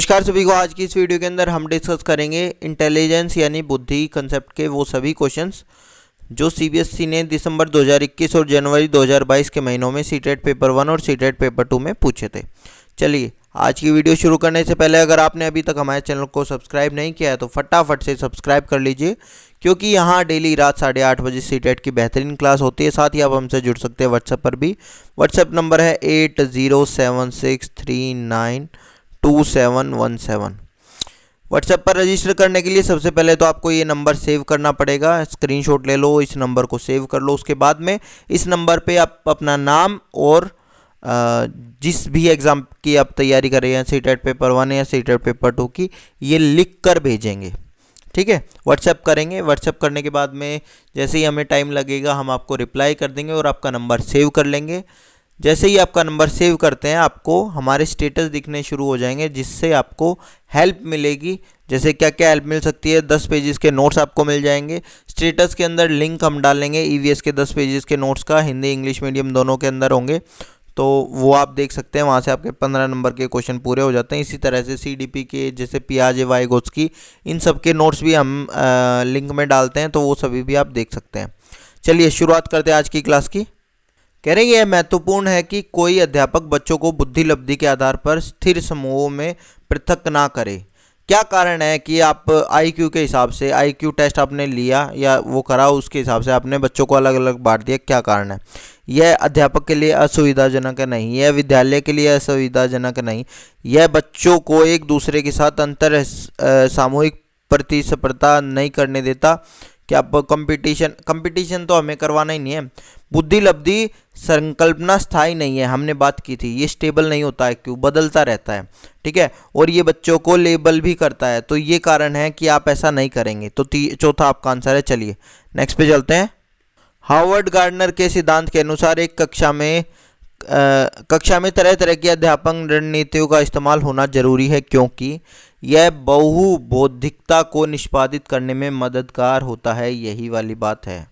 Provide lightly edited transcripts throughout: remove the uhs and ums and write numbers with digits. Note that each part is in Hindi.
नमस्कार सभी को। आज की इस वीडियो के अंदर हम डिस्कस करेंगे इंटेलिजेंस यानी बुद्धि कंसेप्ट के वो सभी क्वेश्चंस जो सीबीएसई ने दिसंबर 2021 और जनवरी 2022 के महीनों में सीटेट पेपर 1 और सीटेट पेपर 2 में पूछे थे। चलिए आज की वीडियो शुरू करने से पहले अगर आपने अभी तक हमारे चैनल को सब्सक्राइब नहीं किया है तो फटाफट से सब्सक्राइब कर लीजिए, क्योंकि यहाँ डेली रात 8:30 बजे सीटेट की बेहतरीन क्लास होती है। साथ ही आप हमसे जुड़ सकते हैं व्हाट्सएप पर भी। व्हाट्सएप नंबर है 8076392717। व्हाट्सएप पर रजिस्टर करने के लिए सबसे पहले तो आपको ये नंबर सेव करना पड़ेगा। स्क्रीनशॉट ले लो, इस नंबर को सेव कर लो। उसके बाद में इस नंबर पे आप अपना नाम और जिस भी एग्ज़ाम की आप तैयारी कर रहे हैं, सीटेट पेपर 1 या सीटेट पेपर 2 की, ये लिख कर भेजेंगे। ठीक है, व्हाट्सएप करेंगे। व्हाट्सएप करने के बाद में जैसे ही हमें टाइम लगेगा हम आपको रिप्लाई कर देंगे और आपका नंबर सेव कर लेंगे। जैसे ही आपका नंबर सेव करते हैं आपको हमारे स्टेटस दिखने शुरू हो जाएंगे, जिससे आपको हेल्प मिलेगी। जैसे क्या क्या हेल्प मिल सकती है, 10 पेजेस के नोट्स आपको मिल जाएंगे। स्टेटस के अंदर लिंक हम डालेंगे ईवीएस के 10 पेजेस के नोट्स का, हिंदी इंग्लिश मीडियम दोनों के अंदर होंगे, तो वो आप देख सकते हैं। वहाँ से आपके 15 नंबर के क्वेश्चन पूरे हो जाते हैं। इसी तरह से सीडीपी के जैसे पियाजे वाइगोत्स्की इन सब के नोट्स भी हम लिंक में डालते हैं, तो वो सभी भी आप देख सकते हैं। चलिए शुरुआत करते हैं आज की क्लास की। कह रहे हैं यह महत्वपूर्ण है कि कोई अध्यापक बच्चों को बुद्धि लब्धि के आधार पर स्थिर समूहों में पृथक ना करे। क्या कारण है कि आप आईक्यू के हिसाब से, आईक्यू टेस्ट आपने लिया या वो करा, उसके हिसाब से आपने बच्चों को अलग अलग बांट दिया? क्या कारण है? यह अध्यापक के लिए असुविधाजनक नहीं, यह विद्यालय के लिए असुविधाजनक नहीं, यह बच्चों को एक दूसरे के साथ अंतर सामूहिक प्रतिस्पर्धा नहीं करने देता कि आप कंपटीशन तो हमें करवाना ही नहीं है। बुद्धि लब्धि संकल्पना स्थायी नहीं है, हमने बात की थी। ये स्टेबल नहीं होता है, क्यों? बदलता रहता है। ठीक है, और ये बच्चों को लेबल भी करता है, तो ये कारण है कि आप ऐसा नहीं करेंगे। तो चौथा आपका आंसर है। चलिए नेक्स्ट पे चलते हैं। हार्वर्ड गार्डनर के सिद्धांत के अनुसार एक कक्षा में तरह तरह की अध्यापन रणनीतियों का इस्तेमाल होना जरूरी है, क्योंकि यह बहुबौद्धिकता को निष्पादित करने में मददगार होता है। यही वाली बात है,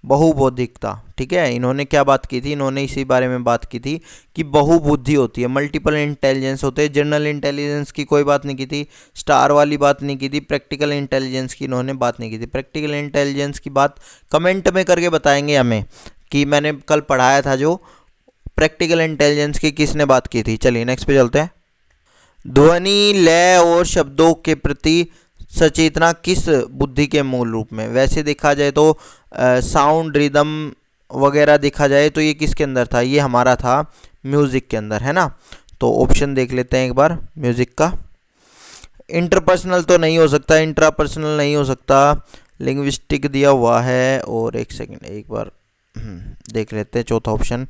बहुबौद्धिकता। ठीक है, इन्होंने क्या बात की थी? इन्होंने इसी बारे में बात की थी कि बहुबुद्धि होती है, मल्टीपल इंटेलिजेंस होते हैं। जनरल इंटेलिजेंस की कोई बात नहीं की थी, स्टार वाली बात नहीं की थी, प्रैक्टिकल इंटेलिजेंस की इन्होंने बात नहीं की थी। प्रैक्टिकल इंटेलिजेंस की बात कमेंट में करके बताएंगे हमें कि मैंने कल पढ़ाया था जो प्रैक्टिकल इंटेलिजेंस की किसने बात की थी। चलिए नेक्स्ट पे चलते हैं। ध्वनि, लय और शब्दों के प्रति सचेतना किस बुद्धि के मूल रूप में? वैसे देखा जाए तो साउंड, रिदम वगैरह देखा जाए तो ये किसके अंदर था? ये हमारा था म्यूजिक के अंदर, है ना। तो ऑप्शन देख लेते हैं एक बार म्यूजिक का। इंटरपर्सनल तो नहीं हो सकता, इंट्रापर्सनल नहीं हो सकता, लिंग्विस्टिक दिया हुआ है। और एक सेकंड, एक बार देख लेते हैं चौथा ऑप्शन,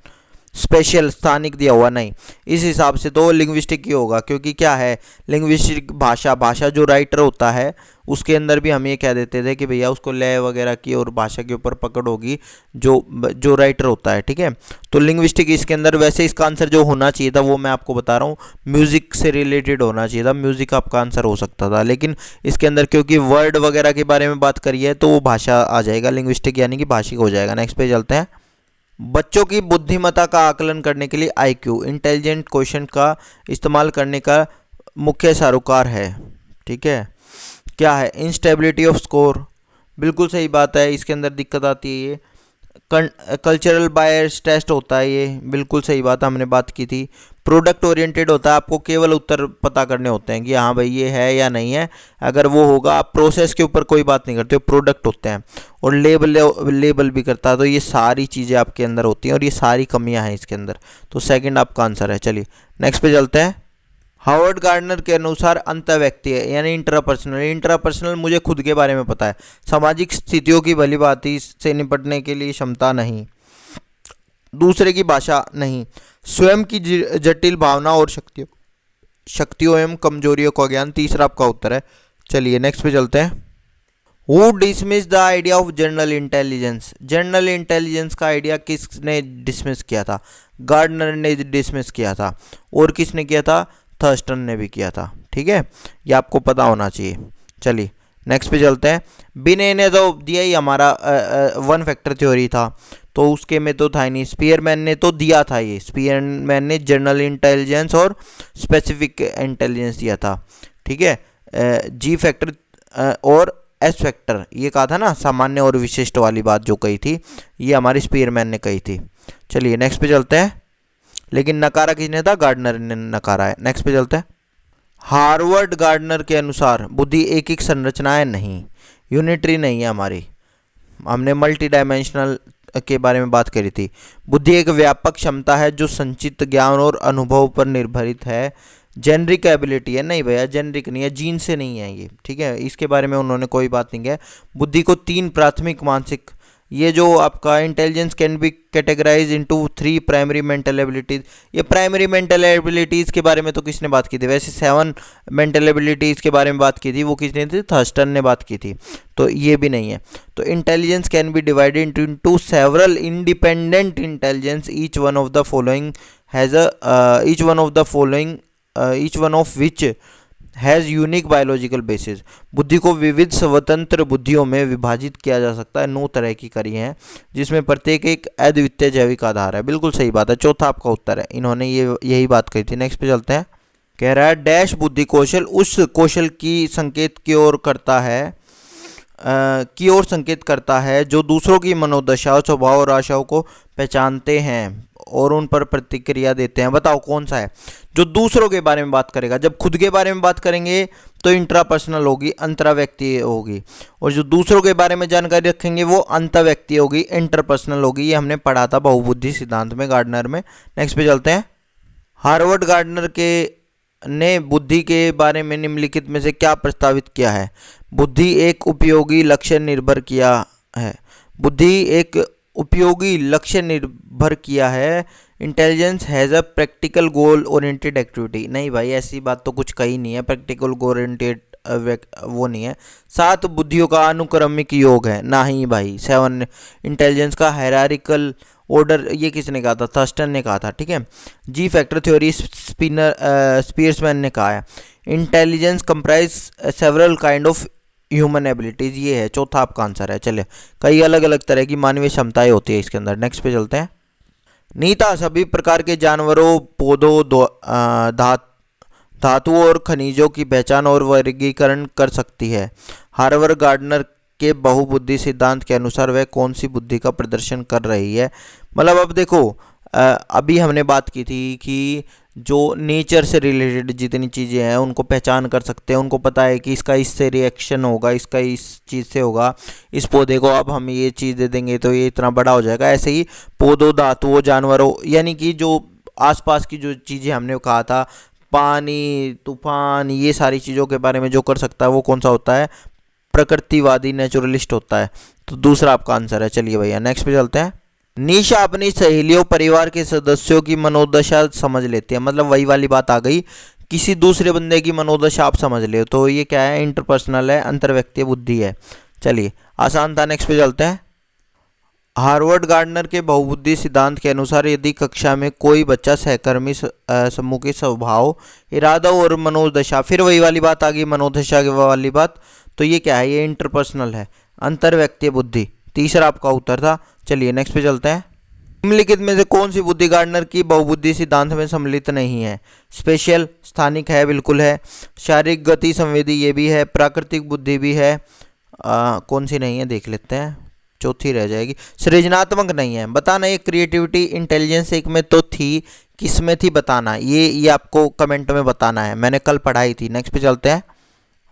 स्पेशल स्थानिक दिया हुआ नहीं। इस हिसाब से तो लिंग्विस्टिक ही होगा, क्योंकि क्या है, लिंग्विस्टिक भाषा जो राइटर होता है उसके अंदर भी हम ये कह देते थे कि भैया उसको लय वगैरह की और भाषा के ऊपर पकड़ होगी जो राइटर होता है। ठीक है, तो लिंग्विस्टिक इसके अंदर। वैसे इसका आंसर जो होना चाहिए था वो मैं आपको बता रहा हूँ, म्यूजिक से रिलेटेड होना चाहिए था। म्यूजिक आपका आंसर हो सकता था, लेकिन इसके अंदर क्योंकि वर्ड वगैरह के बारे में बात करी है तो वो भाषा आ जाएगा, लिंग्विस्टिक यानी कि भाषिक हो जाएगा। नेक्स्ट पे चलते हैं। बच्चों की बुद्धिमत्ता का आकलन करने के लिए आईक्यू, इंटेलिजेंट क्वेश्चन का इस्तेमाल करने का मुख्य सारोकार है। ठीक है, क्या है? इंस्टेबिलिटी ऑफ स्कोर, बिल्कुल सही बात है, इसके अंदर दिक्कत आती है। ये कल्चरल बायस टेस्ट होता है, ये बिल्कुल सही बात है, हमने बात की थी। प्रोडक्ट ओरिएंटेड होता है, आपको केवल उत्तर पता करने होते हैं कि हाँ भाई ये है या नहीं है। अगर वो होगा, आप प्रोसेस के ऊपर कोई बात नहीं करते हो, प्रोडक्ट होते हैं। और लेबल भी करता है। तो ये सारी चीज़ें आपके अंदर होती हैं और ये सारी कमियां हैं इसके अंदर। तो सेकंड आपका आंसर है। चलिए नेक्स्ट पे चलते हैं। हार्वर्ड गार्डनर के अनुसार अंतःव्यक्ति है यानी इंट्रापर्सनल मुझे खुद के बारे में पता है, सामाजिक स्थितियों की भली भांति से निपटने के लिए क्षमता नहीं, दूसरे की भाषा नहीं, स्वयं की जटिल भावना और शक्तियों एवं कमजोरियों का ज्ञान। तीसरा आपका उत्तर है। चलिए नेक्स्ट पे चलते हैं। Who dismissed the idea of general intelligence? General intelligence का आइडिया किसने डिसमिस किया था? गार्डनर ने डिसमिस किया था। और किसने किया था? थर्स्टन ने भी किया था। ठीक है, ये आपको पता होना चाहिए। चलिए नेक्स्ट पे चलते हैं। बिने ने तो दिया ही हमारा वन फैक्टर थ्योरी था। तो उसके में तो था ही नहीं। स्पीयरमैन ने तो दिया था, ये स्पीयरमैन ने जनरल इंटेलिजेंस और स्पेसिफिक इंटेलिजेंस दिया था, ठीक है। जी फैक्टर और एस फैक्टर ये कहा था ना, सामान्य और विशिष्ट वाली बात जो कही थी, ये हमारी स्पीयरमैन ने कही थी। चलिए नेक्स्ट पे चलते हैं। लेकिन नकारा किसने था? गार्डनर ने नकारा है। नेक्स्ट पे चलते हैं। हार्वर्ड गार्डनर के अनुसार बुद्धि एक एक संरचना है, नहीं, यूनिटरी नहीं है हमारी। हमने मल्टी डायमेंशनल के बारे में बात करी थी। बुद्धि एक व्यापक क्षमता है जो संचित ज्ञान और अनुभव पर निर्भरित है। जेनरिक एबिलिटी है, नहीं भैया जेनरिक नहीं है, जीन से नहीं है ये, ठीक है। इसके बारे में उन्होंने कोई बात नहीं किया। बुद्धि को 3 प्राथमिक मानसिक, ये जो आपका intelligence can be categorise into 3 primary mental abilities. ये प्राइमरी मेंटल एबिलिटीज के बारे में तो किसने बात की थी? वैसे 7 मेंटल एबिलिटीज के बारे में बात की थी, वो किसने थी? थर्स्टन ने बात की थी। तो ये भी नहीं है। तो intelligence can B divided into several independent intelligence, each one of the following has each one of which has unique biological basis. बुद्धि को विविध स्वतंत्र बुद्धियों में विभाजित किया जा सकता है। 9 तरह की करी हैं, जिसमें प्रत्येक एक अद्वितीय जैविक आधार है। बिल्कुल सही बात है, चौथा आपका उत्तर है। इन्होंने यही बात कही थी। नेक्स्ट पे चलते हैं। कह रहा है डैश बुद्धि कौशल उस कौशल की संकेत की ओर संकेत करता है जो दूसरों की मनोदशा, स्वभाव और आशाओं को पहचानते हैं और उन पर प्रतिक्रिया देते हैं। बताओ कौन सा है जो दूसरों के बारे में बात करेगा? जब खुद के बारे में बात करेंगे तो इंट्रापर्सनल होगी, अंतराव्यक्ति होगी, और जो दूसरों के बारे में जानकारी रखेंगे वो अंतर्व्यक्ति होगी, इंटरपर्सनल होगी। ये हमने पढ़ा था बहुबुद्धि सिद्धांत में, गार्डनर में। नेक्स्ट पे चलते हैं। हार्वर्ड गार्डनर ने बुद्धि के बारे में निम्नलिखित में से क्या प्रस्तावित किया है? बुद्धि एक उपयोगी लक्ष्य निर्भर किया है। बुद्धि एक उपयोगी लक्ष्य निर्भर किया है। Intelligence has a practical goal oriented activity. नहीं भाई, ऐसी बात तो कुछ कही नहीं है। प्रैक्टिकल गोल ओरिएंटेड वो नहीं है। 7 बुद्धियों का अनुक्रमिक योग है, ना ही भाई। 7 इंटेलिजेंस का हायरार्किकल ऑर्डर, ये किसने कहा था? थर्स्टन ने कहा था, ठीक है। जी फैक्टर थ्योरी स्पीयरमैन ने कहा है। Intelligence comprise several kind of human abilities, ये है चौथा आपका आंसर है। चलिए, कई अलग अलग तरह की मानवीय क्षमताएं होती है इसके अंदर। नेक्स्ट पे चलते हैं। नीता सभी प्रकार के जानवरों, पौधों, धातुओं और खनिजों की पहचान और वर्गीकरण कर सकती है। हार्वर्ड गार्डनर के बहुबुद्धि सिद्धांत के अनुसार वह कौन सी बुद्धि का प्रदर्शन कर रही है? मतलब अब देखो, अभी हमने बात की थी कि जो नेचर से रिलेटेड जितनी चीज़ें हैं उनको पहचान कर सकते हैं, उनको पता है कि इसका इससे रिएक्शन होगा, इसका इस चीज़ से होगा। इस पौधे को अब हम ये चीज़ दे देंगे तो ये इतना बड़ा हो जाएगा। ऐसे ही पौधों, धातुओं, जानवरों, यानी कि जो आसपास की जो चीज़ें हमने कहा था, पानी, तूफान, ये सारी चीज़ों के बारे में जो कर सकता है वो कौन सा होता है? प्रकृतिवादी, नेचुरलिस्ट होता है। तो दूसरा आपका आंसर है। चलिए भैया नेक्स्ट पे चलते हैं। निशा अपनी सहेलियों, परिवार के सदस्यों की मनोदशा समझ लेती है। मतलब वही वाली बात आ गई, किसी दूसरे बंदे की मनोदशा आप समझ ले, तो ये क्या है? इंटरपर्सनल है, अंतर्व्यक्तीय बुद्धि है। चलिए, आसान था। नेक्स्ट पे चलते हैं। हार्वर्ड गार्डनर के बहुबुद्धि सिद्धांत के अनुसार यदि कक्षा में कोई बच्चा सहकर्मी समूह के स्वभाव, इरादा और मनोदशा, फिर वही वाली बात आ गई, मनोदशा की वाली बात, तो ये क्या है? ये इंटरपर्सनल है, अंतर्व्यक्तीय बुद्धि। तीसरा आपका उत्तर था। चलिए नेक्स्ट पे चलते हैं। निम्नलिखित में से कौन सी बुद्धि गार्डनर की बहुबुद्धि सिद्धांत में सम्मिलित नहीं है? स्पेशल, स्थानिक है, बिल्कुल है। शारीरिक, गति, संवेदी, ये भी है। प्राकृतिक बुद्धि भी है। कौन सी नहीं है देख लेते हैं, चौथी रह जाएगी। सृजनात्मक नहीं है। बताना, ये क्रिएटिविटी, इंटेलिजेंस एक में तो थी, किस में थी बताना, ये आपको कमेंट में बताना है, मैंने कल पढ़ाई थी। नेक्स्ट पे चलते हैं।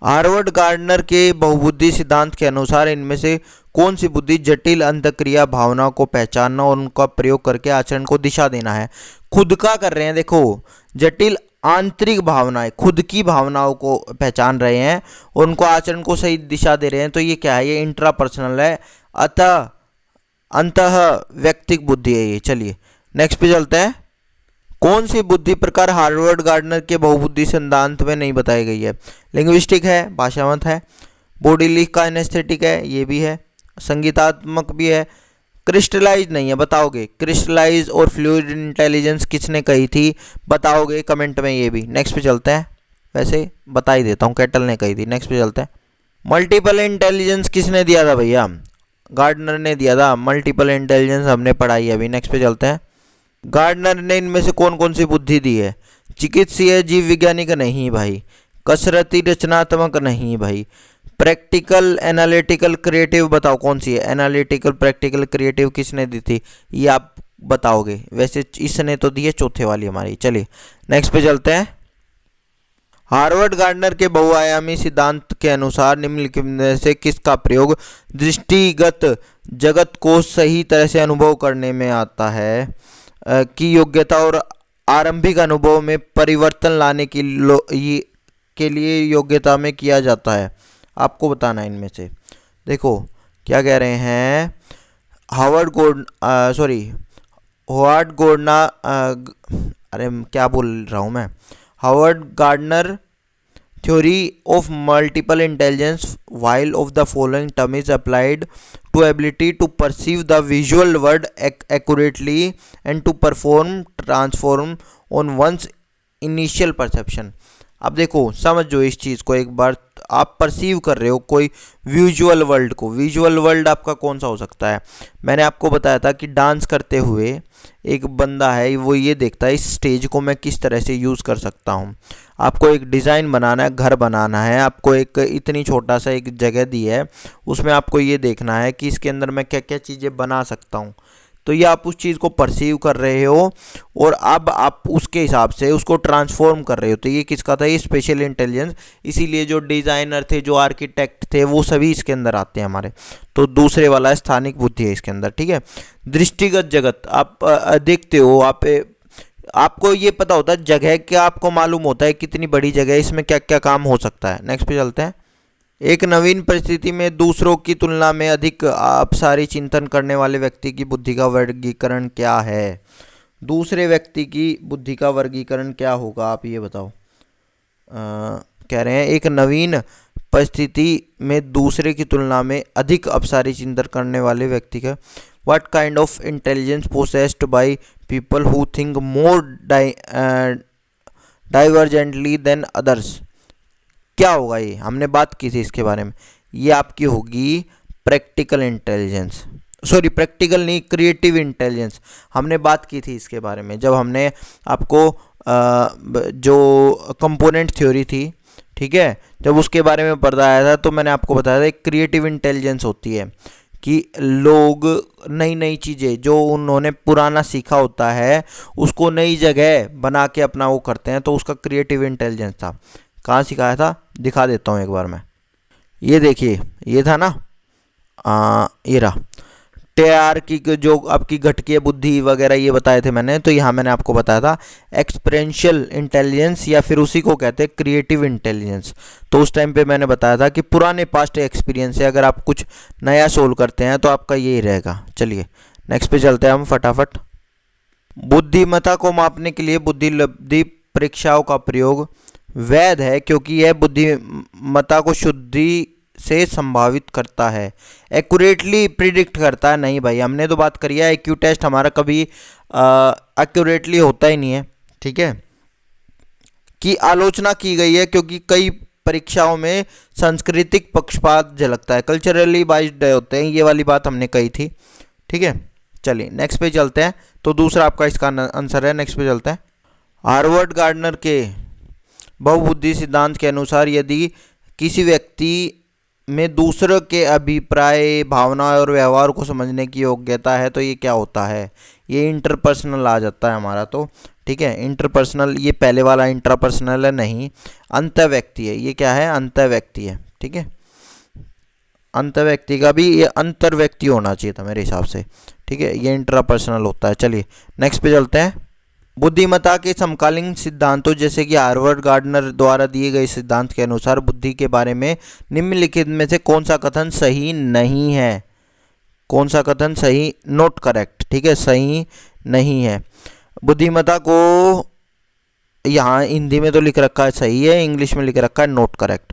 हार्वर्ड गार्डनर के बहुबुद्धि सिद्धांत के अनुसार इनमें से कौन सी बुद्धि जटिल अंतःक्रिया भावनाओं को पहचानना और उनका प्रयोग करके आचरण को दिशा देना है? खुद का कर रहे हैं, देखो, जटिल आंतरिक भावनाएं, खुद की भावनाओं को पहचान रहे हैं और उनको आचरण को सही दिशा दे रहे हैं। तो ये क्या है? ये इंट्रापर्सनल है, अतः अंतः व्यक्तिक बुद्धि है ये। चलिए नेक्स्ट पे चलते हैं। कौन सी बुद्धि प्रकार हार्वर्ड गार्डनर के बहुबुद्धि सिद्धांत में नहीं बताई गई है? लिंग्विस्टिक है, भाषावंत है, बॉडी काइनेस्थेटिक है, ये भी है, संगीतात्मक भी है, क्रिस्टलाइज नहीं है। बताओगे? क्रिस्टलाइज और फ्लूइड इंटेलिजेंस किसने कही थी? बताओगे कमेंट में ये भी। नेक्स्ट पे चलते हैं। वैसे बता ही देता हूँ, कैटल ने कही थी। नेक्स्ट पे चलते हैं। मल्टीपल इंटेलिजेंस किसने दिया था भैया? गार्डनर ने दिया था। मल्टीपल इंटेलिजेंस हमने पढ़ाई है अभी। नेक्स्ट पे चलते हैं। गार्डनर ने इनमें से कौन कौन सी बुद्धि दी है? चिकित्सीय, जीव वैज्ञानिक नहीं भाई। कसरती, रचनात्मक नहीं भाई। प्रैक्टिकल, एनालिटिकल, क्रिएटिव बताओ कौन सी है? एनालिटिकल, प्रैक्टिकल, क्रिएटिव किसने दी थी? ये आप बताओगे। वैसे इसने तो दी है चौथे वाली हमारी। चलिए नेक्स्ट पे चलते हैं। हार्वर्ड गार्डनर के बहुआयामी सिद्धांत के अनुसार निम्नलिखित में से किसका प्रयोग दृष्टिगत जगत को सही तरह से अनुभव करने में आता है की योग्यता और आरंभिक अनुभव में परिवर्तन लाने के लिए योग्यता में किया जाता है? आपको बताना है इनमें से। देखो क्या कह रहे हैं। होवार्ड गोर्डना अरे क्या बोल रहा हूँ मैं। Harvard gardener theory of multiple intelligence, while of the following term is applied to ability to perceive the visual world accurately and to transform on one's initial perception? अब देखो समझो इस चीज़ को एक बार। आप परसीव कर रहे हो कोई विजुअल वर्ल्ड को। विजुअल वर्ल्ड आपका कौन सा हो सकता है? मैंने आपको बताया था कि डांस करते हुए एक बंदा है, वो ये देखता है इस स्टेज को मैं किस तरह से यूज़ कर सकता हूँ। आपको एक डिज़ाइन बनाना है, घर बनाना है, आपको एक इतनी छोटा सा एक जगह दी है, उसमें आपको ये देखना है कि इसके अंदर मैं क्या क्या चीज़ें बना सकता हूँ। तो ये आप उस चीज़ को परसीव कर रहे हो और अब आप उसके हिसाब से उसको ट्रांसफॉर्म कर रहे हो। तो ये किसका था? ये स्पेशल इंटेलिजेंस। इसीलिए जो डिज़ाइनर थे, जो आर्किटेक्ट थे, वो सभी इसके अंदर आते हैं हमारे। तो दूसरे वाला स्थानिक बुद्धि है इसके अंदर। ठीक है। दृष्टिगत जगत आप देखते हो, आपको ये पता होता है जगह क्या, आपको मालूम होता है कितनी बड़ी जगह है, इसमें क्या क्या काम हो सकता है। नेक्स्ट पे चलते हैं। एक नवीन परिस्थिति में दूसरों की तुलना में अधिक अपसारी चिंतन करने वाले व्यक्ति की बुद्धि का वर्गीकरण क्या है? दूसरे व्यक्ति की बुद्धि का वर्गीकरण क्या होगा, आप ये बताओ। कह रहे हैं एक नवीन परिस्थिति में दूसरे की तुलना में अधिक अपसारी चिंतन करने वाले व्यक्ति का What kind of intelligence possessed by people who think more divergently than others? क्या होगा ये? हमने बात की थी इसके बारे में। ये आपकी होगी प्रैक्टिकल इंटेलिजेंस। सॉरी, प्रैक्टिकल नहीं, क्रिएटिव इंटेलिजेंस। हमने बात की थी इसके बारे में जब हमने आपको जो कंपोनेंट थ्योरी थी, ठीक है, जब उसके बारे में पढ़ाया था तो मैंने आपको बताया था एक क्रिएटिव इंटेलिजेंस होती है कि लोग नई नई चीज़ें जो उन्होंने पुराना सीखा होता है उसको नई जगह बना के अपना वो करते हैं। तो उसका क्रिएटिव इंटेलिजेंस था। कहाँ सिखाया था? दिखा देता हूँ एक बार मैं। ये देखिए, ये था ना, ये रहा टेआर की जो आपकी घटकीय बुद्धि वगैरह ये बताए थे मैंने। तो यहाँ मैंने आपको बताया था एक्सपेरेंशियल इंटेलिजेंस या फिर उसी को कहते हैं क्रिएटिव इंटेलिजेंस। तो उस टाइम पे मैंने बताया था कि पुराने पास्ट एक्सपीरियंस से अगर आप कुछ नया सोल्व करते हैं तो आपका यही रहेगा। चलिए नेक्स्ट पे चलते हैं हम फटाफट। बुद्धिमत्ता को मापने के लिए बुद्धिलब्धि परीक्षाओं का प्रयोग वैध है क्योंकि यह बुद्धिमत्ता को शुद्धि से संभावित करता है, एक्यूरेटली प्रिडिक्ट करता है। नहीं भाई, हमने तो बात करी है IQ टेस्ट हमारा कभी एक्यूरेटली होता ही नहीं है। ठीक है, की आलोचना की गई है क्योंकि कई परीक्षाओं में सांस्कृतिक पक्षपात झलकता है, कल्चरली बाइज्ड होते हैं। ये वाली बात हमने कही थी। ठीक है, चलिए नेक्स्ट पे चलते हैं। तो दूसरा आपका इसका आंसर है। नेक्स्ट पे चलते हैं। हार्वर्ड गार्डनर के बहुबुद्धि सिद्धांत के अनुसार यदि किसी व्यक्ति में दूसरों के अभिप्राय, भावना और व्यवहार को समझने की योग्यता है तो ये क्या होता है? ये इंटरपर्सनल आ जाता है हमारा। तो ठीक है, इंटरपर्सनल, ये पहले वाला इंट्रापर्सनल है नहीं, अंतर्व्यक्ति है। ये क्या है? अंतर्व्यक्ति है। ठीक है, अंतर्व्यक्ति का भी ये अंतर्व्यक्ति होना चाहिए था मेरे हिसाब से। ठीक है, ये इंट्रापर्सनल होता है। चलिए नेक्स्ट पे चलते हैं। बुद्धिमत्ता के समकालीन सिद्धांतों जैसे कि हार्वर्ड गार्डनर द्वारा दिए गए सिद्धांत के अनुसार बुद्धि के बारे में निम्नलिखित में से कौन सा कथन सही नहीं है? कौन सा कथन सही, नॉट करेक्ट, ठीक है, सही नहीं है। बुद्धिमत्ता को यहाँ हिंदी में तो लिख रखा है सही है, इंग्लिश में लिख रखा है नॉट करेक्ट।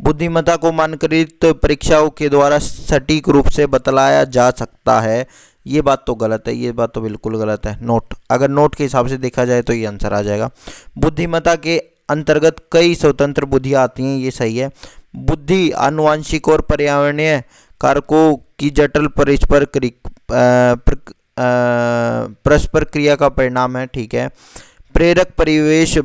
बुद्धिमत्ता को मानकीकृत परीक्षाओं के द्वारा सटीक रूप से बतलाया जा सकता है, ये बात तो गलत है, ये बात तो बिल्कुल गलत है। नोट, अगर नोट के हिसाब से देखा जाए तो ये आंसर आ जाएगा। बुद्धिमत्ता के अंतर्गत कई स्वतंत्र बुद्धियाँ आती हैं, ये सही है। बुद्धि आनुवांशिक और पर्यावरणीय कारकों की जटिल परस्पर क्रिया का परिणाम है। ठीक है। प्रेरक परिवेश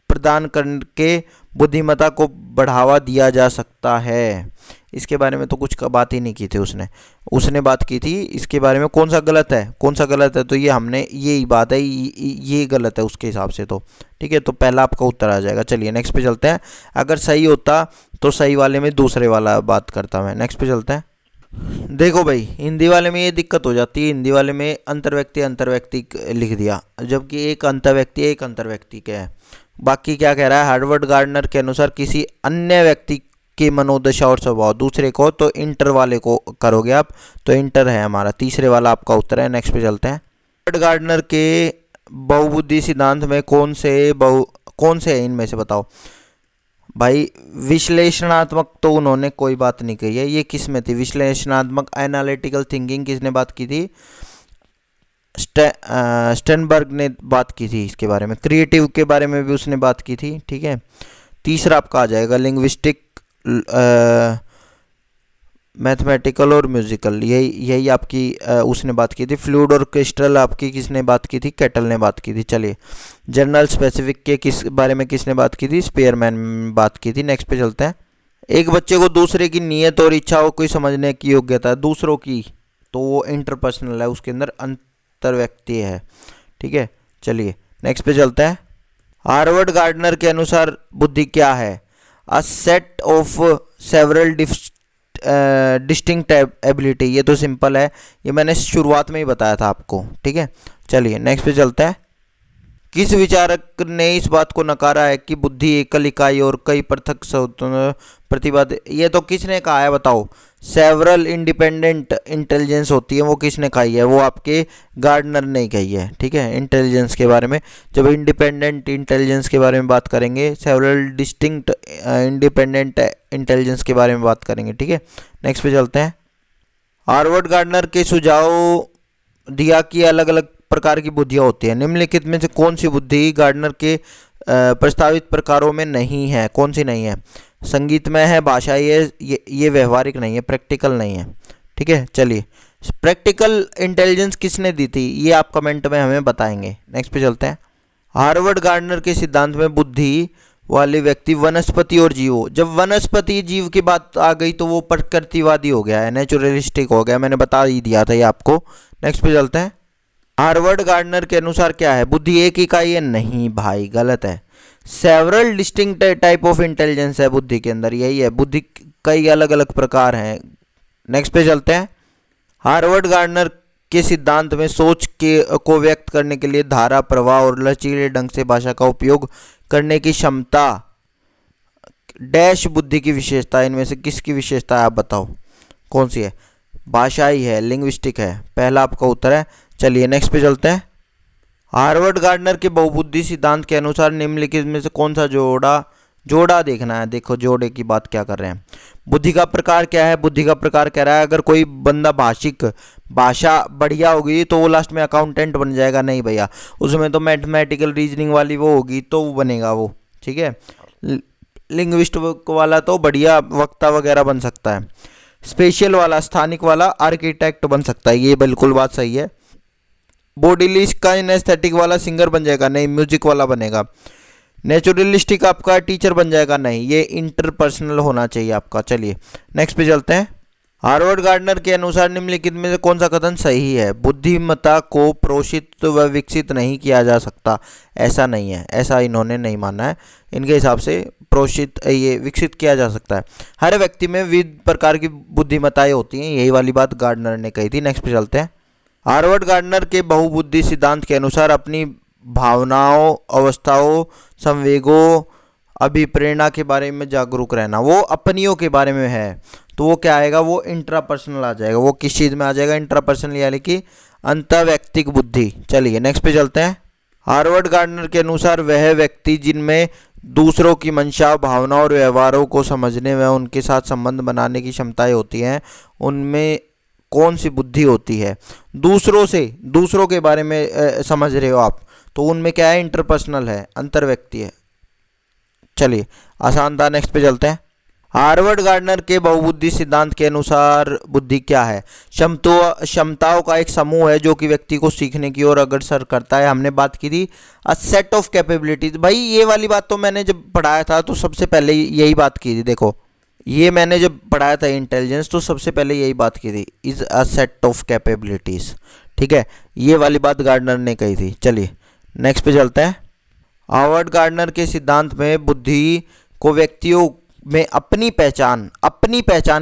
प्रदान करके बुद्धिमत्ता को बढ़ावा दिया जा सकता है। इसके बारे में तो कुछ बात ही नहीं की थी उसने बात की थी इसके बारे में। कौन सा गलत है, कौन सा गलत है, तो ये हमने यही बात है, ये गलत है उसके हिसाब से तो। ठीक है, तो पहला आपका उत्तर आ जाएगा। चलिए नेक्स्ट पे चलते हैं। अगर सही होता तो सही वाले में दूसरे वाला बात करता मैं। नेक्स्ट पे चलते हैं। देखो भाई, हिंदी वाले में ये दिक्कत हो जाती है, हिंदी वाले में अंतर्व्यक्ति लिख दिया, जबकि एक अंतर्व्यक्ति क्या है। बाकी क्या कह रहा है, हार्वर्ड गार्डनर के अनुसार किसी अन्य व्यक्ति की मनोदशा और स्वभाव दूसरे को, तो इंटर वाले को करोगे आप, तो इंटर है हमारा, तीसरे वाला आपका उत्तर है। नेक्स्ट पे चलते हैं। हार्वर्ड गार्डनर के बहुबुद्धि सिद्धांत में कौन से है इनमें से बताओ। भाई विश्लेषणात्मक तो उन्होंने कोई बात नहीं कही है, ये किस में थी विश्लेषणात्मक, एनालिटिकल थिंकिंग किसने बात की थी, स्टेनबर्ग ने बात की थी इसके बारे में। क्रिएटिव के बारे में भी उसने बात की थी। ठीक है, तीसरा आपका आ जाएगा लिंग्विस्टिक, मैथमेटिकल और म्यूजिकल, यही आपकी उसने बात की थी। फ्लूइड और क्रिस्टल आपकी किसने बात की थी, केटल ने बात की थी। चलिए, जनरल स्पेसिफिक के किस बारे में किसने बात की थी, स्पेयरमैन बात की थी। नेक्स्ट पे चलते हैं। एक बच्चे को दूसरे की नीयत और इच्छाओं को समझने की योग्यता है दूसरों की, तो वो इंटरपर्सनल है, उसके अंदर अंतर्व्यक्ति है। ठीक है, चलिए नेक्स्ट पे चलते हैं। हार्वर्ड गार्डनर के अनुसार बुद्धि क्या है, a set of several distinct ability. ये तो सिंपल है, ये मैंने शुरुआत में ही बताया था आपको। ठीक है, चलिए नेक्स्ट पे चलते हैं। किस विचारक ने इस बात को नकारा है कि बुद्धि एकल इकाई और कई पृथक प्रतिवाद, ये तो किसने कहा है बताओ। सेवरल इंडिपेंडेंट इंटेलिजेंस होती है, वो किसने कही है, वो आपके गार्डनर ने कही है। ठीक है, इंटेलिजेंस के बारे में, जब इंडिपेंडेंट इंटेलिजेंस के बारे में बात करेंगे, सेवरल डिस्टिंक्ट इंडिपेंडेंट इंटेलिजेंस के बारे में बात करेंगे। ठीक है, नेक्स्ट पे चलते हैं। हार्वर्ड गार्डनर के सुझाव दिया कि अलग अलग प्रकार की बुद्धियाँ होती हैं, निम्नलिखित में से कौन सी बुद्धि गार्डनर के प्रस्तावित प्रकारों में नहीं है, कौन सी नहीं है। संगीतमय है, भाषाई है, ये व्यवहारिक नहीं है, प्रैक्टिकल नहीं है। ठीक है, चलिए प्रैक्टिकल इंटेलिजेंस किसने दी थी, ये आप कमेंट में हमें बताएंगे। नेक्स्ट पे चलते हैं। हार्वर्ड गार्डनर के सिद्धांत में बुद्धि वाले व्यक्ति वनस्पति और जीवो, जब वनस्पति जीव की बात आ गई तो वो प्रकृतिवादी हो गया है, नेचुरलिस्टिक हो गया, मैंने बता ही दिया था ये आपको। नेक्स्ट पे चलते हैं। हार्वर्ड गार्डनर के अनुसार क्या है, बुद्धि एक इकाई है, नहीं भाई गलत है, several distinct type of intelligence है बुद्धि के अंदर, यही है, बुद्धि कई अलग अलग प्रकार हैं। नेक्स्ट पे चलते हैं। हार्वर्ड गार्डनर के सिद्धांत में सोच को व्यक्त करने के लिए धारा, प्रवाह और लचीले ढंग से भाषा का उपयोग करने की क्षमता डैश बुद्धि की विशेषता, इनमें से किसकी विशेषता है आप बताओ, कौन सी है। भाषाई है, लिंग्विस्टिक है, पहला आपका उत्तर है। चलिए नेक्स्ट पे चलते हैं। हार्वर्ड गार्डनर के बहुबुद्धि सिद्धांत के अनुसार निम्नलिखित में से कौन सा जोड़ा देखना है, देखो जोड़े की बात क्या कर रहे हैं। बुद्धि का प्रकार क्या है, बुद्धि का प्रकार कह रहा है अगर कोई बंदा भाषा बढ़िया होगी तो वो लास्ट में अकाउंटेंट बन जाएगा, नहीं भैया, उसमें तो मैथमेटिकल रीजनिंग वाली वो होगी तो वो बनेगा वो। ठीक है, लिंग्विस्ट वाला तो बढ़िया वक्ता वगैरह बन सकता है, स्पेशल वाला स्थानिक वाला आर्किटेक्ट बन सकता है, ये बिल्कुल बात सही है। बॉडीलिस्ट का एस्थेटिक वाला सिंगर बन जाएगा, नहीं म्यूजिक वाला बनेगा। नेचुरलिस्टिक आपका टीचर बन जाएगा, नहीं, ये इंटरपर्सनल होना चाहिए आपका। चलिए नेक्स्ट पे चलते हैं। हार्वर्ड गार्डनर के अनुसार निम्नलिखित में से कौन सा कथन सही है, बुद्धिमत्ता को प्रोषित व विकसित नहीं किया जा सकता, ऐसा नहीं है, ऐसा इन्होंने नहीं माना है, इनके हिसाब से प्रोषित ये विकसित किया जा सकता है। हर व्यक्ति में विविध प्रकार की बुद्धिमत्ताएं होती हैं, यही वाली बात गार्डनर ने कही थी। नेक्स्ट पे चलते हैं। हार्वर्ड गार्डनर के बहुबुद्धि सिद्धांत के अनुसार अपनी भावनाओं, अवस्थाओं, संवेगों, अभिप्रेरणा के बारे में जागरूक रहना, वो अपनियों के बारे में है, तो वो क्या आएगा, वो इंट्रापर्सनल आ जाएगा। वो किस चीज़ में आ जाएगा, इंट्रापर्सनल, यानी कि अंतर्वैयक्तिक बुद्धि। चलिए नेक्स्ट पे चलते हैं। हार्वर्ड गार्डनर के अनुसार वह व्यक्ति जिनमें दूसरों की मंशा, भावनाओं और व्यवहारों को समझने व उनके साथ संबंध बनाने की क्षमताएं होती हैं, उनमें कौन सी बुद्धि होती है। दूसरों के बारे में समझ रहे हो आप, तो उनमें क्या है, इंटरपर्सनल है, अंतर्व्यक्ति है। चलिए आसान था, नेक्स्ट पे चलते हैं। हार्वर्ड गार्डनर के बहुबुद्धि सिद्धांत के अनुसार बुद्धि क्या है? क्षमताओं का एक समूह है जो कि व्यक्ति को सीखने की ओर अग्रसर करता है। हमने बात की थी अ सेट ऑफ कैपेबिलिटीज। भाई ये वाली बात तो मैंने जब पढ़ाया था तो सबसे पहले यही बात की थी। देखो ये मैंने जब पढ़ाया था इंटेलिजेंस तो सबसे पहले यही बात की थी, is a set of capabilities. ठीक है, ये वाली बात गार्डनर ने कही थी। चलिए नेक्स्ट पे चलते हैं। हार्वर्ड गार्डनर के सिद्धांत में बुद्धि को व्यक्तियों में अपनी पहचान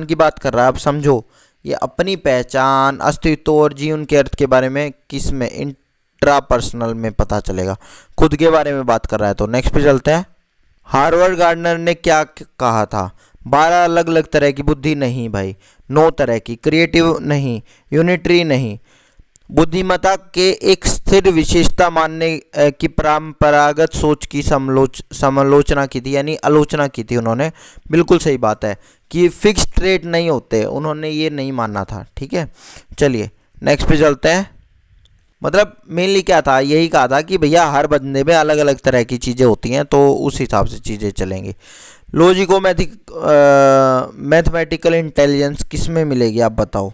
की बात कर रहा है। अब समझो, ये अपनी पहचान, अस्तित्व और जीवन के अर्थ के बारे में किस में, इंट्रापर्सनल में पता चलेगा। खुद के बारे में बात कर रहा है। तो नेक्स्ट पे चलते हैं। हार्वर्ड गार्डनर ने क्या कहा था? 12 अलग अलग तरह की बुद्धि नहीं भाई, 9 तरह की। क्रिएटिव नहीं, यूनिटरी नहीं। बुद्धिमत्ता के एक स्थिर विशेषता मानने की परंपरागत सोच की समालोचना की थी, यानी आलोचना की थी उन्होंने। बिल्कुल सही बात है कि फिक्स ट्रेट नहीं होते, उन्होंने ये नहीं मानना था। ठीक है, चलिए नेक्स्ट पे चलते हैं। मतलब मेनली क्या था, यही कहा था कि भैया हर बंदे में अलग अलग तरह की चीज़ें होती हैं तो उस हिसाब से चीज़ें चलेंगी। मैथमेटिकल इंटेलिजेंस किस में मिलेगी आप बताओ?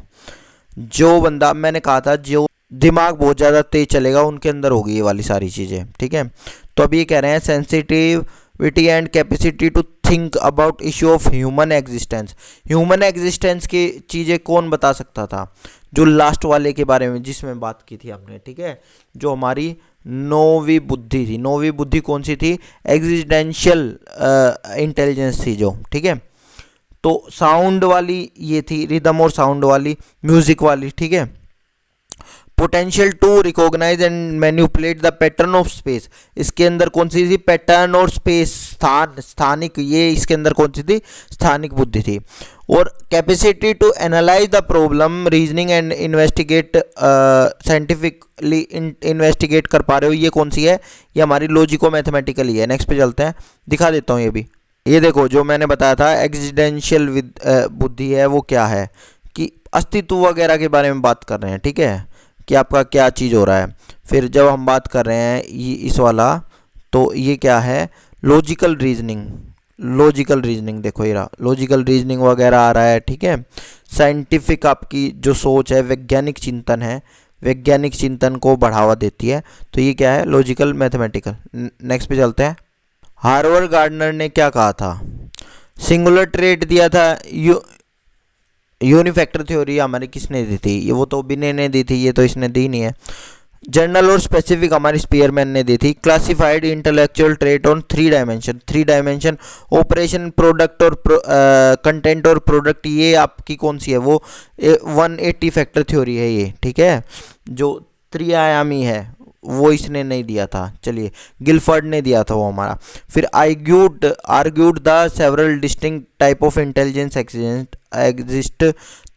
जो बंदा, मैंने कहा था जो दिमाग बहुत ज़्यादा तेज चलेगा उनके अंदर होगी ये वाली सारी चीज़ें। ठीक है, तो अभी ये कह रहे हैं sensitivity and capacity to think about issue of human existence. Human existence की चीज़ें कौन बता सकता था? जो लास्ट वाले के बारे में जिसमें बात की थी हमने। ठीक है, जो हमारी 9वीं बुद्धि थी। 9वीं बुद्धि कौन सी थी? एग्जिस्टेंशियल इंटेलिजेंस थी जो। ठीक है, तो साउंड वाली ये थी, रिदम और साउंड वाली, म्यूजिक वाली। ठीक है, potential to recognise and manipulate the pattern of space, इसके अंदर कौन सी थी? पैटर्न और स्पेस, स्थानिक, ये इसके अंदर कौन सी थी? स्थानिक बुद्धि थी। और capacity to analyse the problem, reasoning and investigate, scientifically investigate कर पा रहे हो, ये कौन सी है? ये हमारी लॉजिको मैथमेटिकल ही है। नेक्स्ट पे चलते हैं, दिखा देता हूँ ये भी। ये देखो जो मैंने बताया था एग्जिस्टेंशियल बुद्धि है, वो क्या है कि अस्तित्व वगैरह के बारे में बात कर रहे हैं। ठीक है, कि आपका क्या चीज़ हो रहा है। फिर जब हम बात कर रहे हैं ये इस वाला, तो ये क्या है? लॉजिकल रीजनिंग देखो ये रहा, लॉजिकल रीजनिंग वगैरह आ रहा है। ठीक है, साइंटिफिक आपकी जो सोच है, वैज्ञानिक चिंतन है, वैज्ञानिक चिंतन को बढ़ावा देती है। तो ये क्या है? Logical mathematical. नेक्स्ट पे चलते हैं। हार्वर्ड गार्डनर ने क्या कहा था? सिंगुलर ट्रेट दिया था। यूनिफैक्टर थ्योरी हमारी किसने दी थी? ये वो तो बिने ने दी थी, ये तो इसने दी नहीं है। जनरल और स्पेसिफिक हमारी स्पीयरमैन ने दी थी। Classified intellectual trait on 3 dimension, 3 dimension operation, product और कंटेंट और प्रोडक्ट, ये आपकी कौन सी है? वो 180 फैक्टर थ्योरी है ये। ठीक है, जो त्रिआयामी है, वो इसने नहीं दिया था। चलिए, गिलफर्ड ने दिया था वो हमारा। फिर argued the several distinct type of intelligence exist,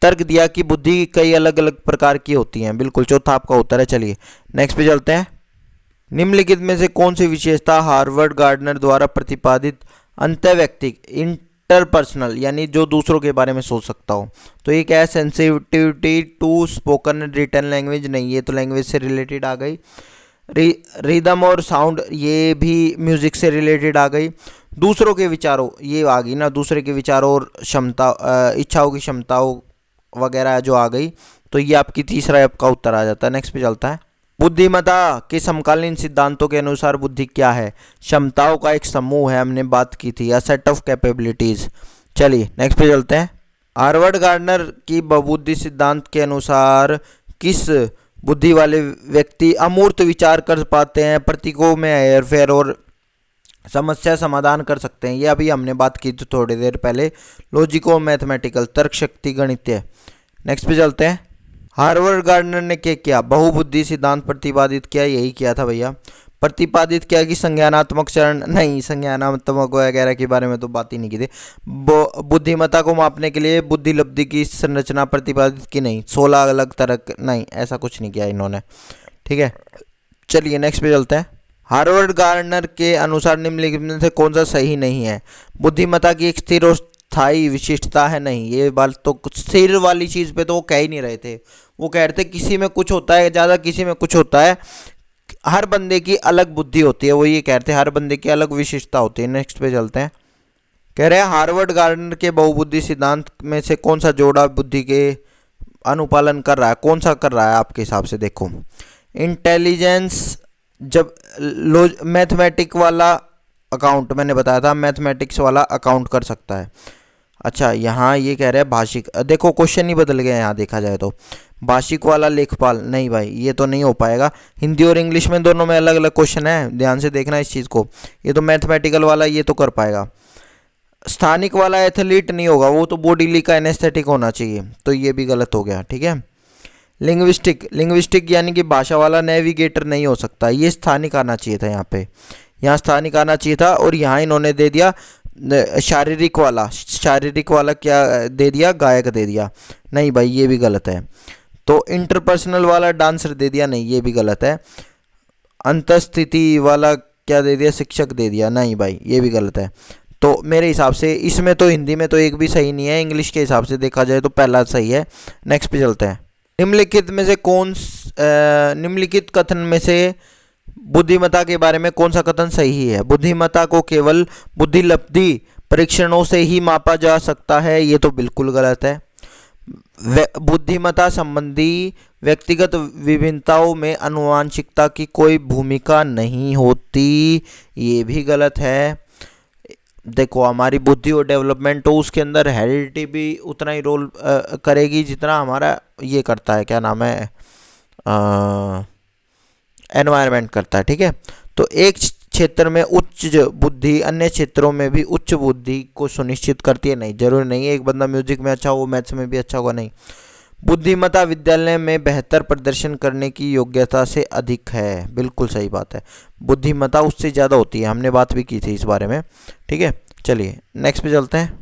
तर्क दिया कि बुद्धि कई अलग अलग प्रकार की होती हैं। बिल्कुल, चौथा आपका उत्तर है। चलिए नेक्स्ट पे चलते हैं। निम्नलिखित में से कौन सी विशेषता हार्वर्ड गार्डनर द्वारा प्रतिपादित अंतर्वैयक्तिक, इंटरपर्सनल, यानी जो दूसरों के बारे में सोच सकता हो? तो ये क्या है? Sensitivity to spoken written language, नहीं ये तो लैंग्वेज से रिलेटेड आ गई। रिदम और साउंड, ये भी म्यूजिक से रिलेटेड आ गई। दूसरों के विचारों, ये आ गई ना, दूसरे के विचारों और क्षमता, इच्छाओं की क्षमताओं वगैरह जो आ गई, तो ये आपकी तीसरा आपका उत्तर आ जाता है। नेक्स्ट पे चलता है। बुद्धिमत्ता के समकालीन सिद्धांतों के अनुसार बुद्धि क्या है? क्षमताओं का एक समूह है, हमने बात की थी, अ सेट ऑफ कैपेबिलिटीज। चलिए नेक्स्ट पे चलते हैं। हार्वर्ड गार्डनर की बहुबुद्धि सिद्धांत के अनुसार किस बुद्धि वाले व्यक्ति अमूर्त विचार कर पाते हैं, प्रतीकों में हेरफेर और समस्या समाधान कर सकते हैं? ये अभी हमने बात की थी थोड़ी देर पहले, लॉजिको मैथमेटिकल, तर्क शक्ति, गणितीय। नेक्स्ट पे चलते हैं। हार्वर्ड गार्डनर ने क्या किया? बहुबुद्धि सिद्धांत प्रतिपादित किया, यही किया था भैया। प्रतिपादित किया कि संज्ञानात्मक चरण, नहीं संज्ञानात्मक वगैरह के बारे में तो बात ही नहीं की थी। बुद्धिमत्ता को मापने के लिए बुद्धिलब्धि की संरचना प्रतिपादित की, नहीं 16 अलग तरह, नहीं ऐसा कुछ नहीं किया इन्होंने। ठीक है, चलिए नेक्स्ट पे चलते हैं। हार्वर्ड गार्डनर के अनुसार निम्नलिखित में से कौन सा सही नहीं है? बुद्धिमत्ता की एक स्थिर और स्थायी विशिष्टता है, नहीं ये बात तो स्थिर वाली चीज़ पे तो वो कह ही नहीं रहे थे। वो कह रहे थे किसी में कुछ होता है ज़्यादा, किसी में कुछ होता है, हर बंदे की अलग बुद्धि होती है। वो ये कह रहे थे हर बंदे की अलग विशेषता होती है। नेक्स्ट पे चलते हैं। कह रहे हैं हार्वर्ड गार्डनर के बहुबुद्धि सिद्धांत में से कौन सा जोड़ा बुद्धि के अनुपालन कर रहा है, कौन सा कर रहा है आपके हिसाब से? देखो, इंटेलिजेंस, जब मैथमेटिक वाला अकाउंट, मैंने बताया था मैथमेटिक्स वाला अकाउंट कर सकता है। अच्छा, यहाँ ये कह रहे हैं भाषिक, देखो क्वेश्चन ही बदल गया यहाँ देखा जाए तो। भाषिक वाला लेखपाल, नहीं भाई ये तो नहीं हो पाएगा। हिंदी और इंग्लिश में दोनों में अलग अलग क्वेश्चन है, ध्यान से देखना इस चीज़ को। ये तो मैथमेटिकल वाला ये तो कर पाएगा। स्थानिक वाला एथलीट नहीं होगा, वो तो बॉडी का एनेस्थेटिक होना चाहिए, तो ये भी गलत हो गया, ठीक है। लिंग्विस्टिक यानी कि भाषा वाला नेविगेटर नहीं हो सकता, ये स्थानिक आना चाहिए था यहाँ पे, यहाँ स्थानिक आना चाहिए था। और यहाँ इन्होंने दे दिया शारीरिक वाला क्या दे दिया, गायक दे दिया, नहीं भाई ये भी गलत है। तो इंटरपर्सनल वाला डांसर दे दिया, नहीं ये भी गलत है। अंतस्थिति वाला क्या दे दिया, शिक्षक दे दिया, नहीं भाई ये भी गलत है। तो मेरे हिसाब से इसमें तो हिंदी में तो एक भी सही नहीं है, इंग्लिश के हिसाब से देखा जाए तो पहला सही है। नेक्स्ट पे चलते हैं। निम्नलिखित कथन में से बुद्धिमत्ता के बारे में कौन सा कथन सही है? बुद्धिमत्ता को केवल बुद्धिलब्धि परीक्षणों से ही मापा जा सकता है, ये तो बिल्कुल गलत है। बुद्धिमत्ता संबंधी व्यक्तिगत विभिन्नताओं में आनुवंशिकता की कोई भूमिका नहीं होती, ये भी गलत है। देखो, हमारी बुद्धि और डेवलपमेंट तो उसके अंदर हेरिडिटी भी उतना ही रोल करेगी जितना हमारा ये करता है, क्या नाम है, एनवायरनमेंट करता है, ठीक है। तो एक क्षेत्र में उच्च बुद्धि अन्य क्षेत्रों में भी उच्च बुद्धि को सुनिश्चित करती है, नहीं जरूरी नहीं है एक बंदा म्यूजिक में अच्छा हो मैथ्स में भी अच्छा होगा, नहीं। बुद्धिमत्ता विद्यालय में बेहतर प्रदर्शन करने की योग्यता से अधिक है, बिल्कुल सही बात है, बुद्धिमत्ता उससे ज़्यादा होती है, हमने बात भी की थी इस बारे में, ठीक है। चलिए नेक्स्ट पे चलते हैं।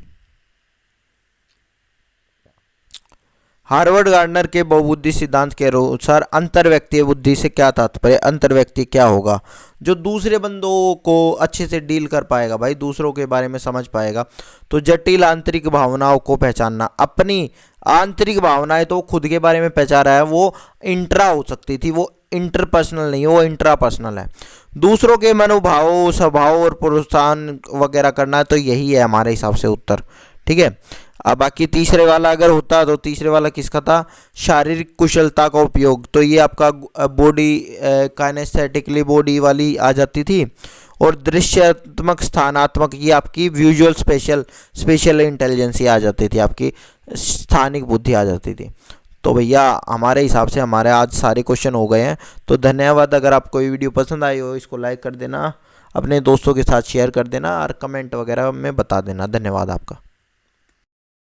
हार्वर्ड गार्डनर के बहुबुद्धि सिद्धांत के अनुसार अंतर्व्यक्तीय बुद्धि से क्या तात्पर्य? अंतर्व्यक्ति क्या होगा? जो दूसरे बंदों को अच्छे से डील कर पाएगा भाई, दूसरों के बारे में समझ पाएगा। तो जटिल आंतरिक भावनाओं को पहचानना, अपनी आंतरिक भावनाएं तो खुद के बारे में पहचान रहा है, वो इंट्रा हो सकती थी, वो इंटरपर्सनल नहीं, वो इंट्रापर्सनल है। दूसरों के मनोभाव स्वभाव और प्रोत्साहन वगैरह करना, तो यही है हमारे हिसाब से उत्तर, ठीक है। अब बाकी तीसरे वाला अगर होता तो तीसरे वाला किसका था? शारीरिक कुशलता का उपयोग, तो ये आपका बॉडी काइनेस्थेटिकली बॉडी वाली आ जाती थी। और दृश्यात्मक स्थानात्मक, ये आपकी विजुअल स्पेशल इंटेलिजेंस आ जाती थी, आपकी स्थानिक बुद्धि आ जाती थी। तो भैया हमारे हिसाब से हमारे आज सारे क्वेश्चन हो गए हैं। तो धन्यवाद। अगर आपको ये वीडियो पसंद आई हो इसको लाइक कर देना, अपने दोस्तों के साथ शेयर कर देना और कमेंट वगैरह में बता देना। धन्यवाद आपका।